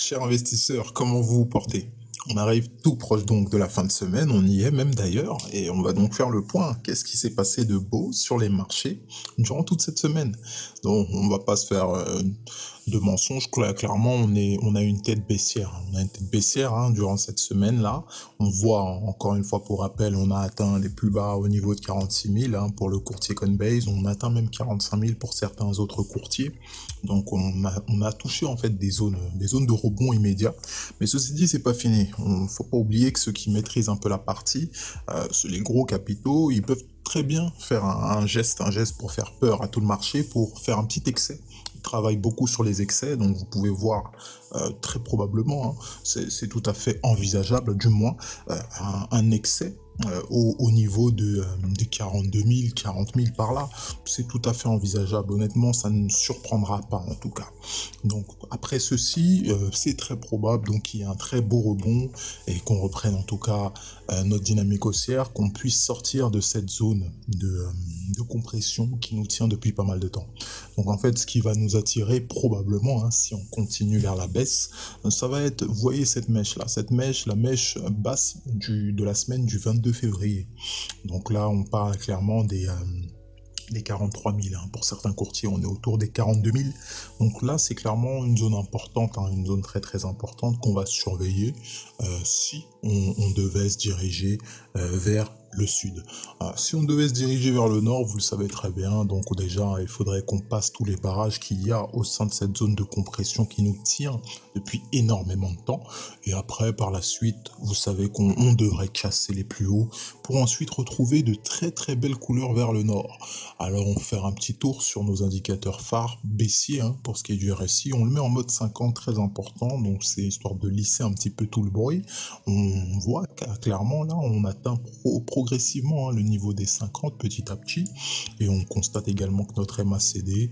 Chers investisseurs, comment vous vous portez? On arrive tout proche donc de la fin de semaine, on y est même d'ailleurs, et on va donc faire le point. Qu'est-ce qui s'est passé de beau sur les marchés durant toute cette semaine? Donc on va pas se faire de mensonges, clairement on a une tête baissière. On a une tête baissière durant cette semaine-là. On voit, encore une fois pour rappel, on a atteint les plus bas au niveau de 46 000 pour le courtier Coinbase, on a atteint même 45 000 pour certains autres courtiers. Donc on a touché en fait des zones de rebond immédiat. Mais ceci dit, c'est pas fini. Faut pas oublier que ceux qui maîtrisent un peu la partie, les gros capitaux, ils peuvent très bien faire un geste pour faire peur à tout le marché, pour faire un petit excès. Ils travaillent beaucoup sur les excès, donc vous pouvez voir très probablement, c'est tout à fait envisageable, du moins, un excès au niveau de 42 000, 40 000 par là. C'est tout à fait envisageable. Honnêtement, ça ne surprendra pas en tout cas. Donc après ceci, c'est très probable donc qu'il y ait un très beau rebond et qu'on reprenne en tout cas notre dynamique haussière, qu'on puisse sortir de cette zone de compression qui nous tient depuis pas mal de temps. Donc en fait, ce qui va nous attirer probablement, si on continue vers la baisse, ça va être, vous voyez cette mèche là, la mèche basse de la semaine du 22 février. Donc là, on parle clairement des 43 000. Pour certains courtiers, on est autour des 42 000. Donc là, c'est clairement une zone importante, une zone très très importante qu'on va surveiller si on devait se diriger vers le sud. Si on devait se diriger vers le nord, vous le savez très bien, donc déjà il faudrait qu'on passe tous les barrages qu'il y a au sein de cette zone de compression qui nous tient depuis énormément de temps, et après par la suite, vous savez qu'on devrait casser les plus hauts pour ensuite retrouver de très très belles couleurs vers le nord. Alors on va faire un petit tour sur nos indicateurs phares baissiers pour ce qui est du RSI, on le met en mode 50, très important, donc c'est histoire de lisser un petit peu tout le bruit. On voit clairement là, on atteint progressivement le niveau des 50 petit à petit, et on constate également que notre MACD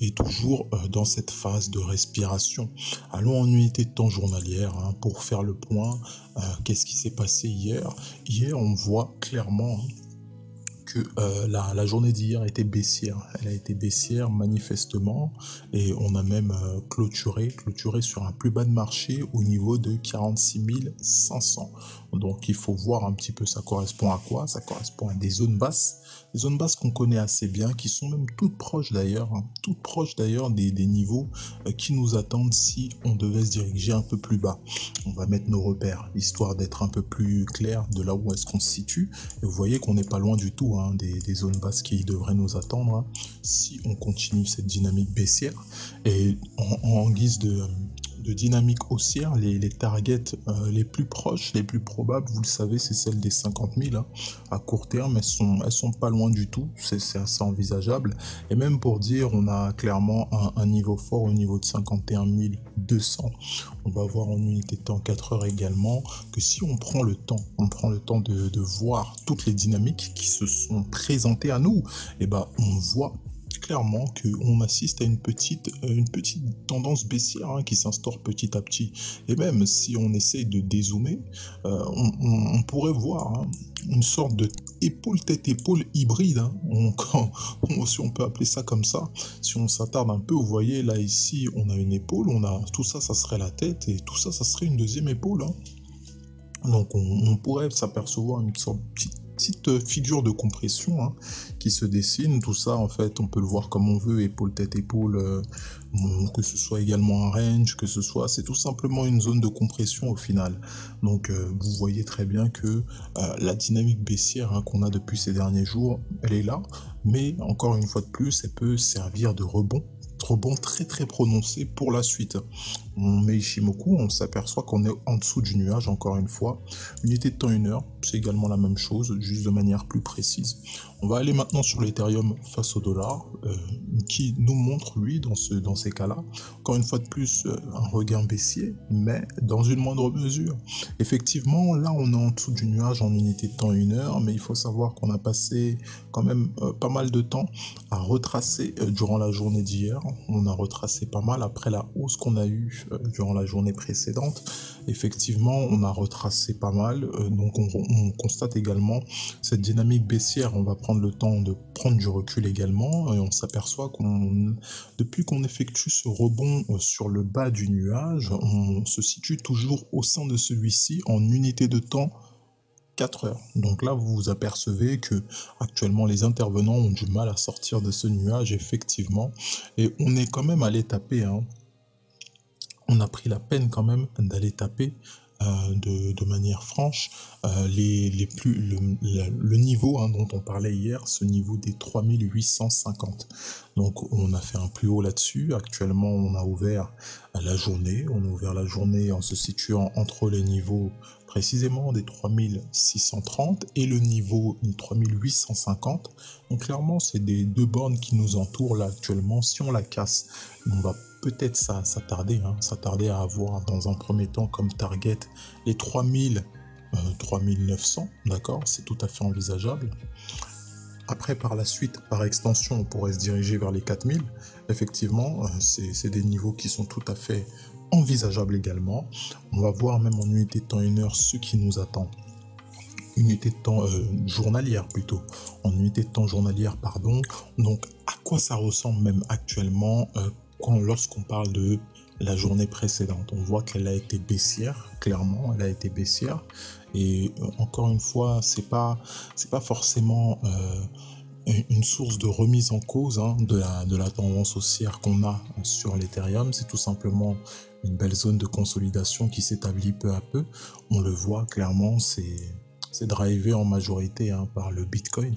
est toujours dans cette phase de respiration. Allons en unité de temps journalière pour faire le point. Qu'est-ce qui s'est passé hier? Hier, on voit clairement que la journée d'hier était baissière. Elle a été baissière manifestement, et on a même clôturé sur un plus bas de marché au niveau de 46 500. Donc il faut voir un petit peu ça correspond à quoi. Ça correspond à des zones basses qu'on connaît assez bien, qui sont même toutes proches d'ailleurs, des niveaux qui nous attendent si on devait se diriger un peu plus bas. On va mettre nos repères, histoire d'être un peu plus clair de là où est-ce qu'on se situe. Et vous voyez qu'on n'est pas loin du tout des zones basses qui devraient nous attendre si on continue cette dynamique baissière. Et en guise de dynamique haussière, les targets les plus proches, les plus probables, vous le savez, c'est celle des 50 000 à court terme. Elles sont pas loin du tout, c'est assez envisageable. Et même pour dire, on a clairement un niveau fort au niveau de 51 200. On va voir en unité de temps 4 heures également que si on prend le temps, de voir toutes les dynamiques qui se sont présentées à nous, et on voit clairement qu'on assiste à une petite tendance baissière qui s'instaure petit à petit. Et même si on essaye de dézoomer, on pourrait voir une sorte de tête-épaule hybride, si on peut appeler ça comme ça. Si on s'attarde un peu, vous voyez là ici, on a une épaule, tout ça, ça serait la tête, et tout ça, ça serait une deuxième épaule. Donc on pourrait s'apercevoir une sorte de petite figure de compression qui se dessine. Tout ça, en fait, on peut le voir comme on veut, épaule, tête, épaule, que ce soit également un range, c'est tout simplement une zone de compression au final. Donc vous voyez très bien que la dynamique baissière qu'on a depuis ces derniers jours, elle est là, mais encore une fois de plus, elle peut servir de rebond très très prononcé pour la suite. On met Ishimoku, on s'aperçoit qu'on est en dessous du nuage, encore une fois. Unité de temps 1 heure, c'est également la même chose, juste de manière plus précise. On va aller maintenant sur l'Ethereum face au dollar, qui nous montre, lui, dans ces cas-là, encore une fois de plus, un regain baissier, mais dans une moindre mesure. Effectivement, là, on est en dessous du nuage en unité de temps 1 heure, mais il faut savoir qu'on a passé quand même pas mal de temps à retracer durant la journée d'hier. On a retracé pas mal après la hausse qu'on a eue vu durant la journée précédente. Effectivement, on a retracé pas mal, donc on constate également cette dynamique baissière. On va prendre le temps de prendre du recul également et on s'aperçoit depuis qu'on effectue ce rebond sur le bas du nuage, on se situe toujours au sein de celui-ci en unité de temps 4 heures. Donc là, vous vous apercevez que actuellement les intervenants ont du mal à sortir de ce nuage, effectivement, et on est quand même allé taper, hein. On a pris la peine quand même d'aller taper de manière franche le niveau, hein, dont on parlait hier, ce niveau des 3850. Donc on a fait un plus haut là-dessus. Actuellement, on a ouvert la journée. On a ouvert la journée en se situant entre les niveaux précisément des 3630 et le niveau 3850. Donc clairement, c'est des deux bornes qui nous entourent là actuellement. Si on la casse, on va peut-être s'attarder à avoir dans un premier temps comme target les 3900, d'accord, c'est tout à fait envisageable. Après, par la suite, par extension, on pourrait se diriger vers les 4000. Effectivement, c'est des niveaux qui sont tout à fait envisageables également. On va voir même en unité de temps 1 heure ce qui nous attend. Unité de temps journalière plutôt, en unité de temps journalière, pardon. Donc, à quoi ça ressemble même actuellement lorsqu'on parle de la journée précédente? On voit qu'elle a été baissière, clairement, elle a été baissière. Et encore une fois, c'est pas forcément une source de remise en cause, hein, de la tendance haussière qu'on a sur l'Ethereum. C'est tout simplement une belle zone de consolidation qui s'établit peu à peu. On le voit clairement, c'est drivé en majorité, hein, par le Bitcoin,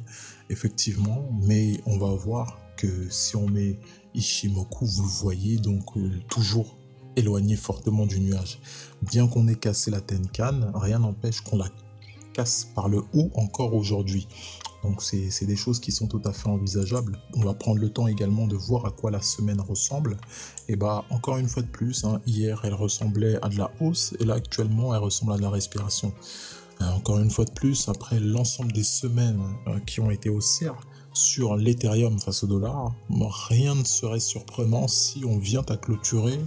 effectivement, mais on va voir que si on met Ishimoku, vous le voyez, donc toujours éloigné fortement du nuage. Bien qu'on ait cassé la Tenkan, rien n'empêche qu'on la casse par le haut encore aujourd'hui. Donc c'est des choses qui sont tout à fait envisageables. On va prendre le temps également de voir à quoi la semaine ressemble. Et bah encore une fois de plus, hein, hier elle ressemblait à de la hausse et là actuellement elle ressemble à de la respiration. Encore une fois de plus, après l'ensemble des semaines qui ont été haussières sur l'Ethereum face au dollar, rien ne serait surprenant si on vient à clôturer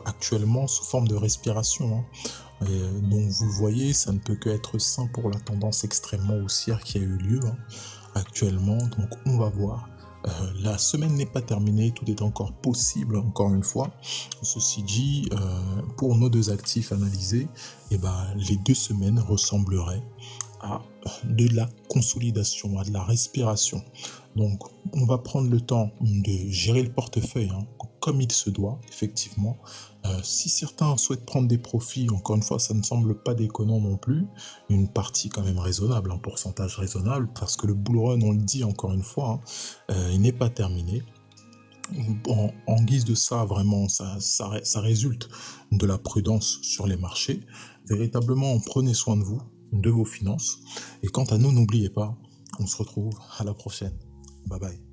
actuellement sous forme de respiration, hein. Donc vous le voyez, ça ne peut que être sain pour la tendance extrêmement haussière qui a eu lieu, hein, actuellement. Donc on va voir. La semaine n'est pas terminée, tout est encore possible, encore une fois. Ceci dit, pour nos deux actifs analysés, les 2 semaines ressembleraient à de la consolidation, à de la respiration. Donc, on va prendre le temps de gérer le portefeuille, hein, comme il se doit, effectivement. Si certains souhaitent prendre des profits, encore une fois, ça ne semble pas déconnant non plus. Une partie quand même raisonnable, un pourcentage raisonnable, parce que le bull run, on le dit encore une fois, hein, il n'est pas terminé. En guise de ça, vraiment, ça résulte de la prudence sur les marchés. Véritablement, prenez soin de vous, de vos finances. Et quant à nous, n'oubliez pas, on se retrouve à la prochaine. Bye bye.